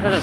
Terus.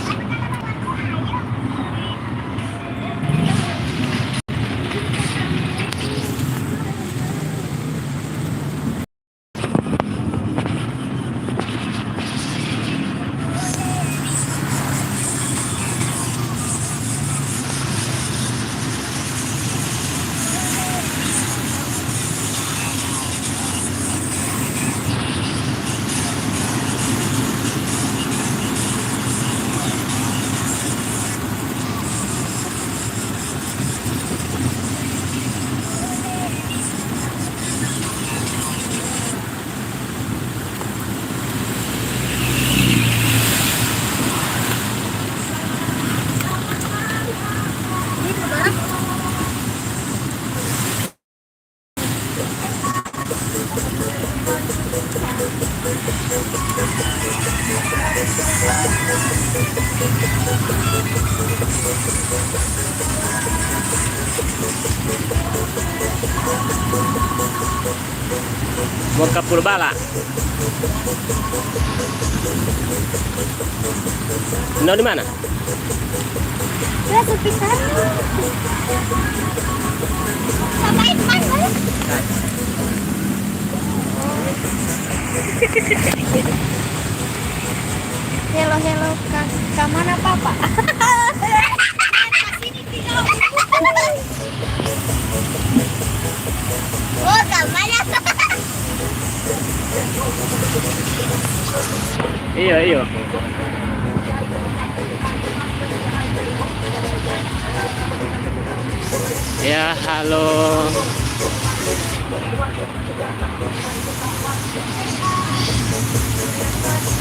Mau ke Purbala. Mau di mana? Udah sepisan. Sampai mana? Hello, hello, ke mana papa? Oh, ke mana? Iya, iya. Ya, halo.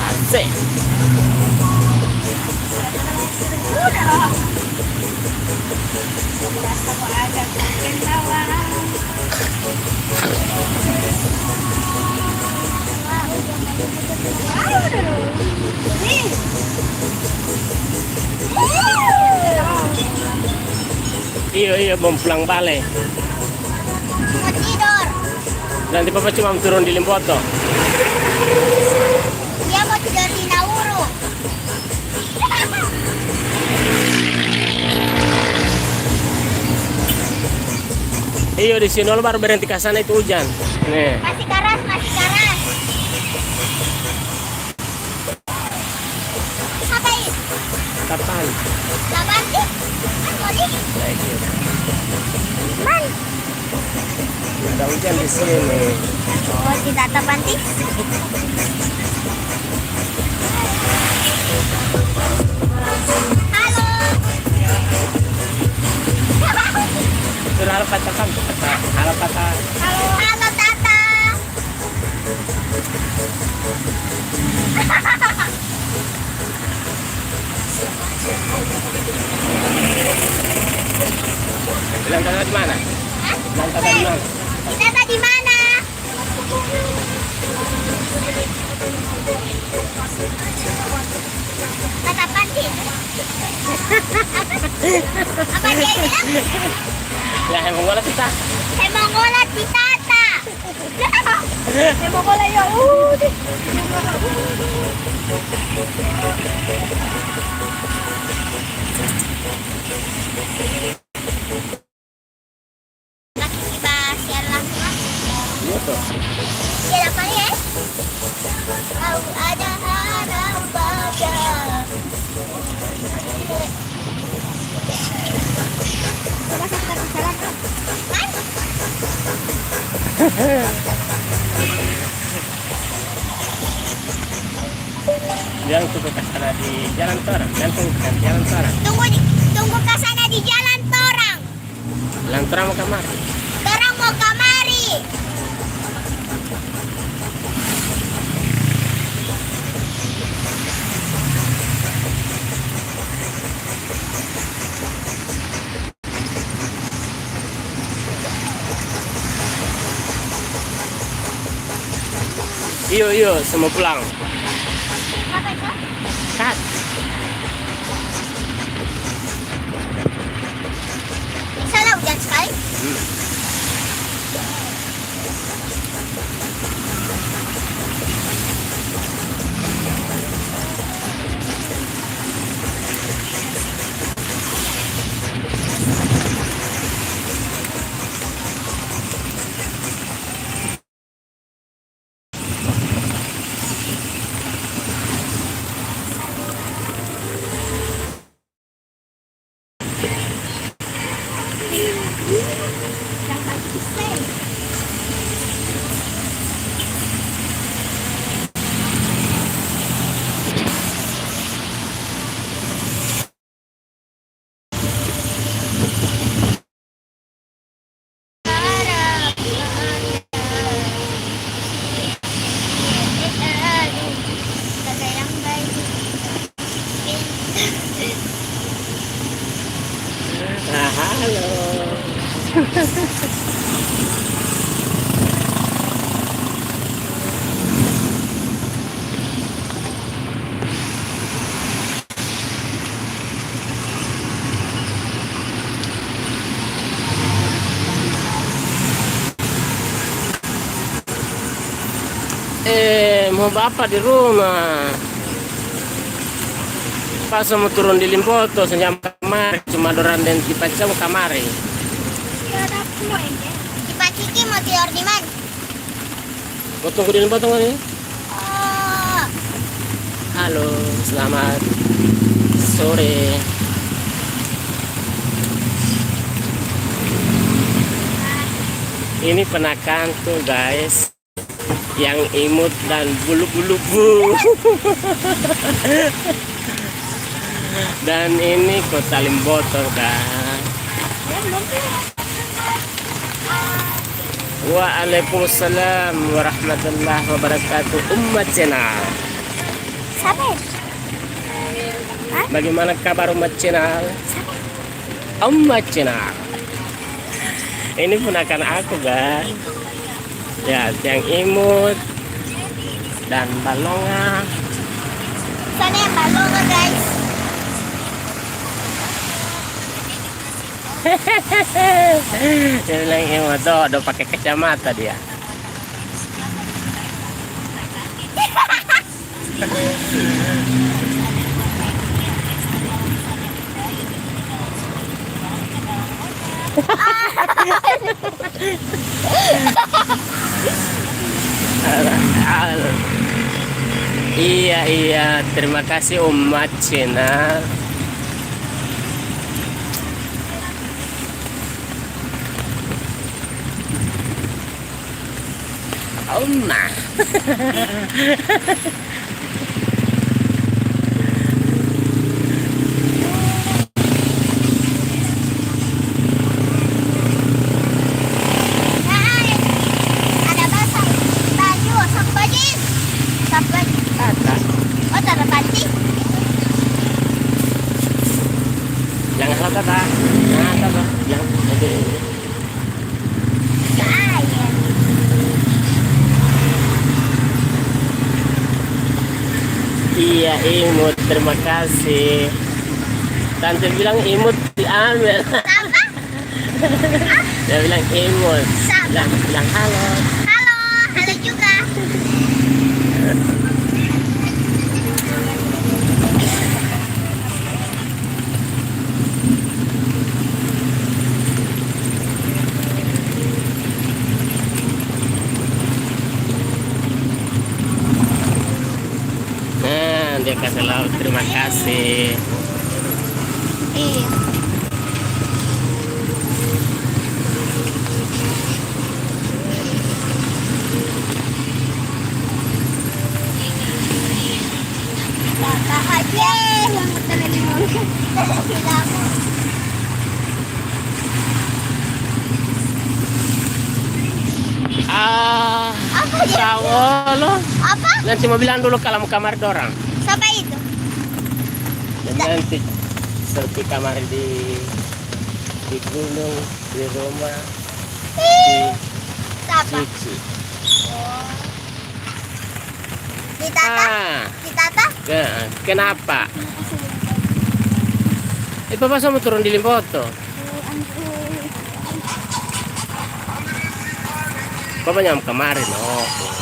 Asik. Iya, iya, mau pulang balik. Mau tidur. Nanti papa cuma turun di Limboto. Dia mau tidur di Nauru. Iya, di sini baru berhenti ke sana itu hujan. Nih. Masih keras, masih keras. Ngapain? Kapan? Kapan sih? Kan mau di? Man. Ada hujan di sini. Oh, tidak tepanti. Halo. Sudah halo kata kan? Halo kata. Halo. Halo, Tata. Bilang Tata di mana? Hah? Bilang Tata di mana? Tata di mana? Tata panti. Apa dia bilang? Ya, emang bola kita. Emang ngolat di Tata. Emang ngolat ya. Lagi kita share langsung. Iya tuh. Share apa ya? Kau ada harap bahagia. Yang tuh ke sana di Jalan Torang. Dan tunggu Jalan Torang. Tunggu ke sana di Jalan Torang. Jalan Torang mau kemana? Torang mau kamari. Iyo, iyo, semua pulang. Apa itu? Kat. Salah hujan sekali. Mau bapak di rumah. Pas mau turun di Limpoto, senyam kamari, cuma doran dan dipacau kamari. Si Pak Ciki mau tidur di mana? Mau tunggu di Limpoto nggak nih? Oh, Halo, selamat sore. Ini penakan tuh guys, yang imut dan bulu-bulu bu. Dan ini kota Limpoto kan. Waalaikumsalam warahmatullahi wabarakatuh. Umat channel. siapa ya? Bagaimana kabar umat channel? Umat channel. Ini ponakan aku kan. Ya, yang imut dan balonga. Sana yang balongan guys. Dia bilang imut tuh, udah pakai kacamata dia. Iya, terima kasih umat channel. Oma. Ada basah baju, sapu baju. Sapu baju. Kata, Oh, taruh panci. jangan salah kata. Jangan kata. Jangan. Saya. Iya imut, terima kasih. Tante bilang imut diambil. Apa? Dia bilang imut. Siapa? Bilang halo. Halo, halo juga. Nah, dia kasih laut, terima kasih. Iya. Kakak aja yang terlalu bilang. Apa dia? Tahu lo. Apa? Nanti mau bilang dulu kalau mau kamar dorang. Siapa itu? Dan nanti seperti kamar di gunung, di rumah, di Siapa? Cici. Di Tata? Di Tata? Kenapa? Papa sama turun di Limpoto. Papa nyam kemarin, oh.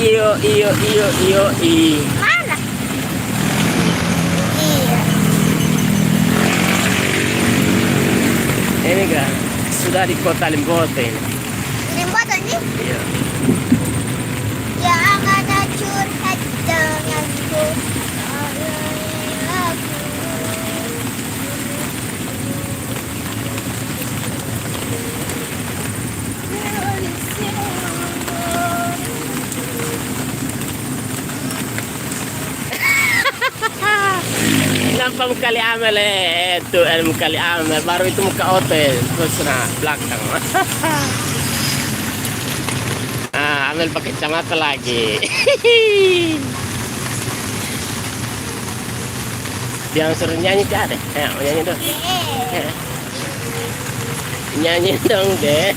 i. Mana? Iya. Ini kan sudah di kota Limboto ini. Limboto ini? Iya. Jangan ada curhat denganku. Nampak muka li Amel itu muka li Amel baru itu muka hotel terus nah belakang. Ah, Amel pakai kacamata lagi. Dia suruh nyanyi tidak deh. Nyanyi dong. Nyanyi dong deh.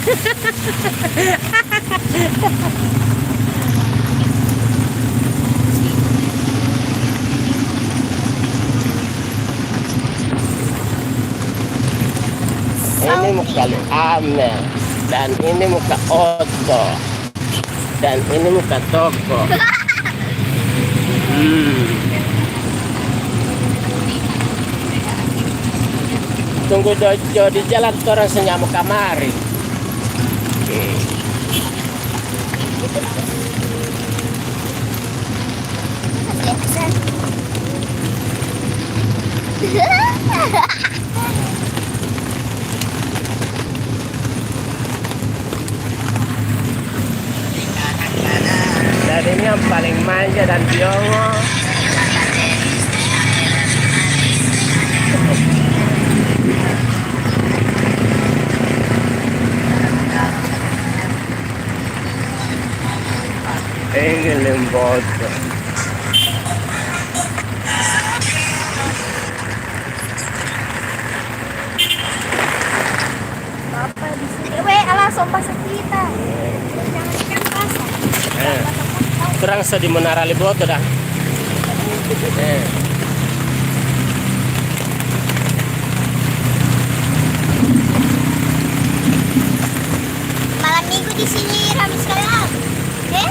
Ini muka Li Amel dan ini muka Otto dan ini muka Toko. Tunggu dojo di jalan orang senyamuk kamari. Oke. Dan ini yang paling manja dan biongo. Ini Limboto. Bapak di sini. Alah sompah kita. Jangan pasang. Kurang di Menara Limboto dah. Malam minggu di sini ramai sekali. Oke?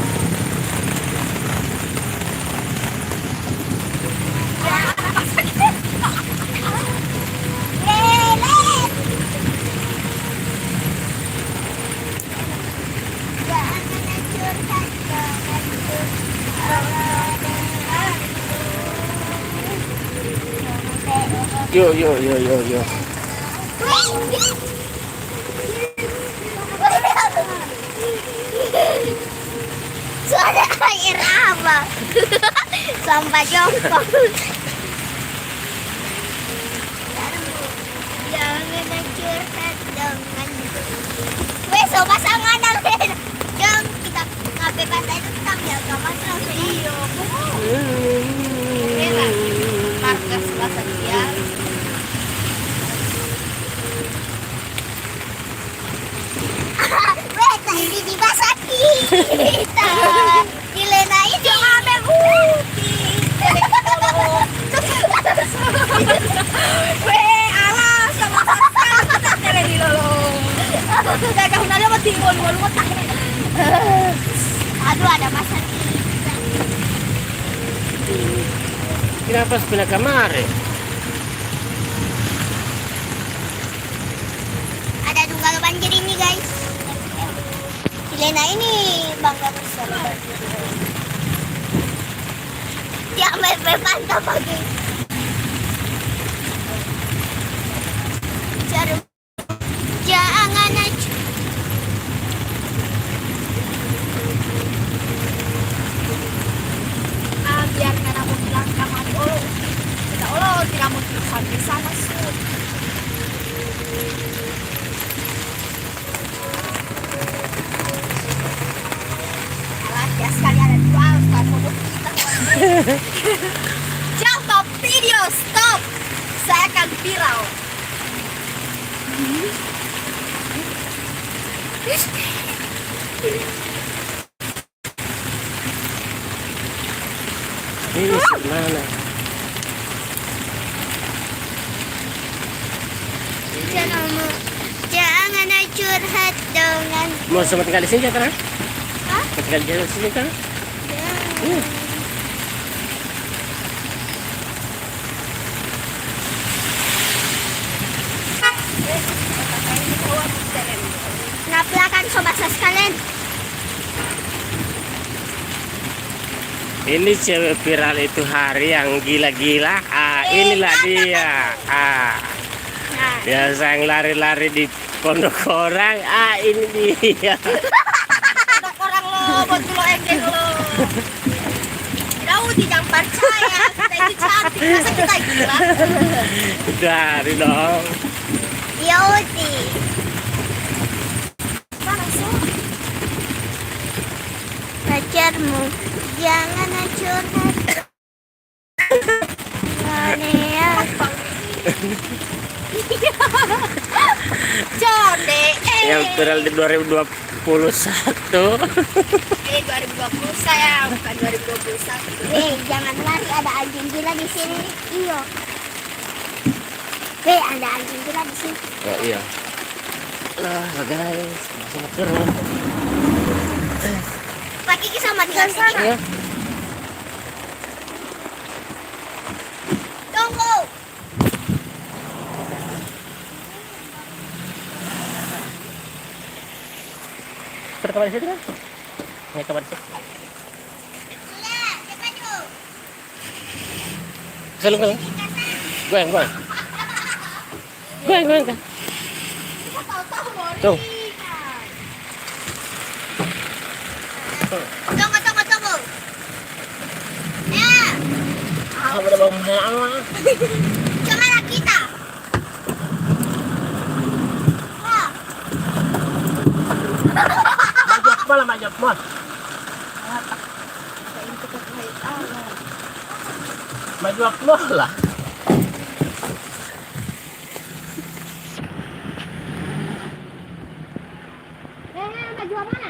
Yo. Suara air apa? Sampah jongkok. Jangan curhat dengan besok pasangan yang kita ngapain bahasa itu kita biar kapan video. Markas bahasa dia. Tadi di bahasa kita. Dilena itu ame putih. Alas sama sama tele di lolo. Gagah nada mati bolu-bolu tak. Aduh ada bahasa kita. Kenapa pindah kamar? Ada tunggal banjir ini guys. Lena ini bangga bersama. Dia berpantau pagi. Jangan aja. Biarkan aku bilang kamar dulu. Tidak Allah tidak mau sampai sana sud. Sekali ada dua Ustaz foto kita. Stop video, stop. Saya akan viral. Ini mana? Jangan curhat dengan. Mau sempat tinggal di sini kan? Hah? Tinggal di sini kan? Ya. Naplakan sobat sekalian. Ini cewek viral itu hari yang gila-gila. Inilah dia. Nah, Biasa yang lari-lari di pondok orang. Ini dia. ada orang lo, bantu lo enggen lo. Tahu tidak percaya, kita itu cantik, masa kita gila? Dari dong. Ya Uti. Langsung. Pacarmu jangan curhat. Aneh. Conde. Yang viral di 2021. Ini 2020 saya, bukan 2021. Jangan lari, ada anjing gila di sini. Iya. Ada anjing gila di sini. Oh iya. Lah guys, sangat seru. Pak Kiki sama di sana. Ya. Tunggu. Sudah kabar di situ kan? Nggak kabar di situ. Sudah, cepat dulu. Selung. Goyang. Goyang kan? Kita tahu-tahu mau Tuh. Tunggu. Ya, Udah bangun lama. kemana kita? Oh, Majap mal. Maju mal lah. maju mana?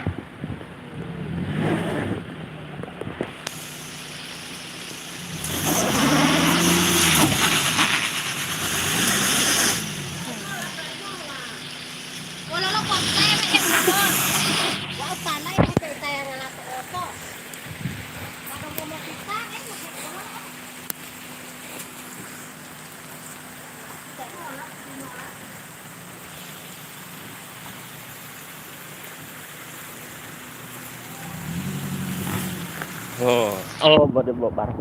Boleh bawa barang.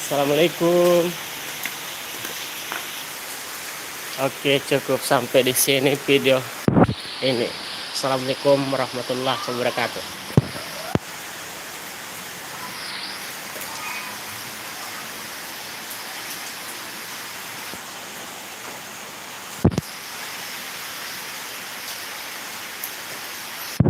Assalamualaikum. Oke, cukup sampai di sini video ini. Assalamualaikum warahmatullahi wabarakatuh.